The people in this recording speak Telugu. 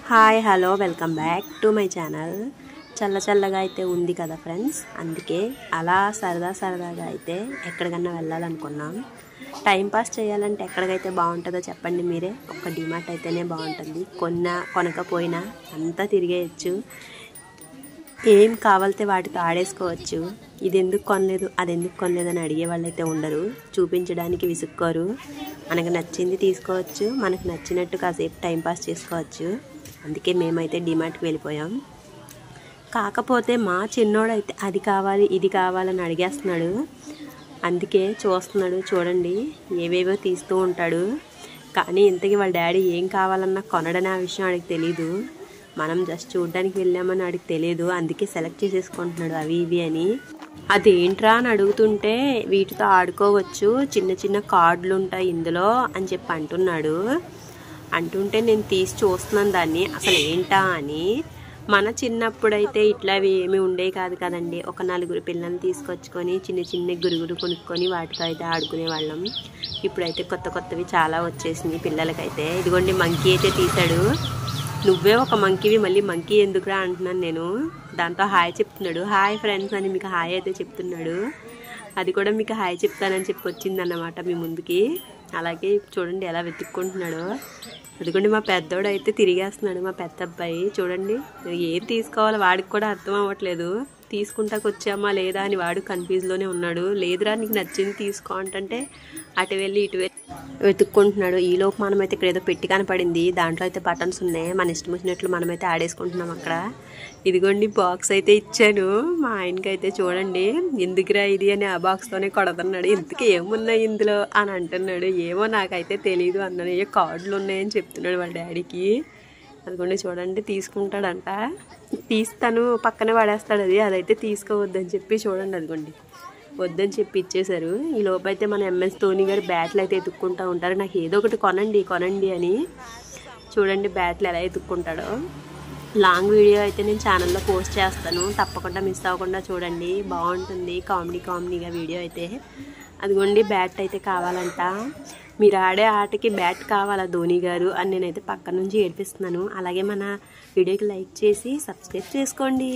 Hi hello welcome back to my channel. చల్లగా అయితే ఉంది కదా ఫ్రెండ్స్, అందుకే అలా సరదాగా అయితే ఎక్కడికన్నా వెళ్ళాలనుకున్నాం. టైంపాస్ చేయాలంటే ఎక్కడికైతే బాగుంటుందో చెప్పండి మీరే. ఒక డిమార్ట్ అయితేనే బాగుంటుంది. కొనకపోయినా అంతా తిరిగేయచ్చు. ఏం కావాలితే వాటితో ఆడేసుకోవచ్చు. ఇది ఎందుకు కొనలేదు అది ఎందుకు కొనలేదు అని అడిగే వాళ్ళైతే ఉండరు. చూపించడానికి విసుక్కోరు. మనకు నచ్చింది తీసుకోవచ్చు, మనకు నచ్చినట్టు కాసేపు టైంపాస్ చేసుకోవచ్చు. అందుకే మేమైతే డిమార్ట్కి వెళ్ళిపోయాం. కాకపోతే మా చిన్నోడైతే అది కావాలి ఇది కావాలని అడిగేస్తున్నాడు. అందుకే చూస్తున్నాడు. చూడండి, ఏవేవో తీస్తూ ఉంటాడు. కానీ ఇంతకీ వాళ్ళ డాడీ ఏం కావాలన్నా కొనడని ఆ విషయం ఆడికి తెలీదు. మనం జస్ట్ చూడడానికి వెళ్ళామని ఆడికి తెలియదు. అందుకే సెలెక్ట్ చేసేసుకుంటున్నాడు అవి ఇవి అని. అదేంట్రా అని అడుగుతుంటే వీటితో ఆడుకోవచ్చు, చిన్న కార్డులు ఉంటాయి ఇందులో అని చెప్పి అంటుంటే నేను తీసి చూస్తున్నాను దాన్ని అసలు ఏంటా అని. మన చిన్నప్పుడైతే ఇట్లావి ఏమి ఉండేవి కాదు కదండి. ఒక 4 పిల్లల్ని తీసుకొచ్చుకొని చిన్న గురుగురు కొనుక్కొని వాటితో అయితే ఆడుకునే వాళ్ళం. ఇప్పుడైతే కొత్తవి చాలా వచ్చేసినాయి పిల్లలకైతే. ఇదిగోండి మంకీ అయితే తీశాడు. నువ్వే ఒక మంకీవి, మళ్ళీ మంకీ ఎందుకురా అంటున్నాను నేను. దాంతో హాయ్ చెప్తున్నాడు. హాయ్ ఫ్రెండ్స్ అని మీకు హాయ్ అయితే చెప్తున్నాడు. అది కూడా మీకు హాయ్ చెప్తానని చెప్పి వచ్చిందన్నమాట మీ ముందుకి. అలాగే చూడండి ఎలా వెతుక్కుంటున్నాడో. అదిగోండి మా పెద్దోడు అయితే తిరిగేస్తున్నాడు. మా పెద్ద అబ్బాయి చూడండి, ఏం తీసుకోవాలో వాడికి కూడా అర్థం అవ్వట్లేదు. తీసుకుంటాకు వచ్చామా లేదా అని వాడు కన్ఫ్యూజ్లోనే ఉన్నాడు. లేదురా నీకు నచ్చింది తీసుకో అంటే అటు వెళ్ళి ఇటు వెళ్ళి వెతుక్కుంటున్నాడు. ఈలోపు మనమైతే ఇక్కడ ఏదో పెట్టి కనపడింది. దాంట్లో అయితే బటన్స్ ఉన్నాయి. మన ఇష్టం వచ్చినట్లు మనమైతే ఆడేసుకుంటున్నాం అక్కడ. ఇదిగోండి బాక్స్ అయితే ఇచ్చాను మా ఆయనకైతే. చూడండి, ఎందుకురా ఇది అని ఆ బాక్స్తోనే కొడుతున్నాడు. ఇంతకీ ఏమున్నాయి ఇందులో అని అంటున్నాడు. ఏమో నాకైతే తెలీదు అన్నాను. ఏ కార్డులు ఉన్నాయని చెప్తున్నాడు వాళ్ళ డాడీకి. అందుకోండి చూడండి, తీసుకుంటాడంట. తీస్తాను పక్కనే పడేస్తాడు. అదైతే తీసుకోవద్దని చెప్పి చూడండి, అదిగోండి వద్దని చెప్పి ఇచ్చేశారు. ఈ లోపైతే మన MS ధోని గారు బ్యాట్లు అయితే ఎత్తుక్కుంటూ ఉంటారు. నాకు ఏదో ఒకటి కొనండి అని. చూడండి బ్యాట్లు ఎలా ఎత్తుక్కుంటాడో. లాంగ్ వీడియో అయితే నేను ఛానల్లో పోస్ట్ చేస్తాను, తప్పకుండా మిస్ అవ్వకుండా చూడండి. బాగుంటుంది కామెడీగా వీడియో అయితే. అదిగోండి బ్యాట్ అయితే కావాలంట. మీరు ఆడే ఆటకి బ్యాట్ కావాలా ధోని గారు అని నేనైతే పక్క నుంచి ఏడిపిస్తున్నాను. అలాగే మన వీడియోకి లైక్ చేసి సబ్స్క్రైబ్ చేసుకోండి.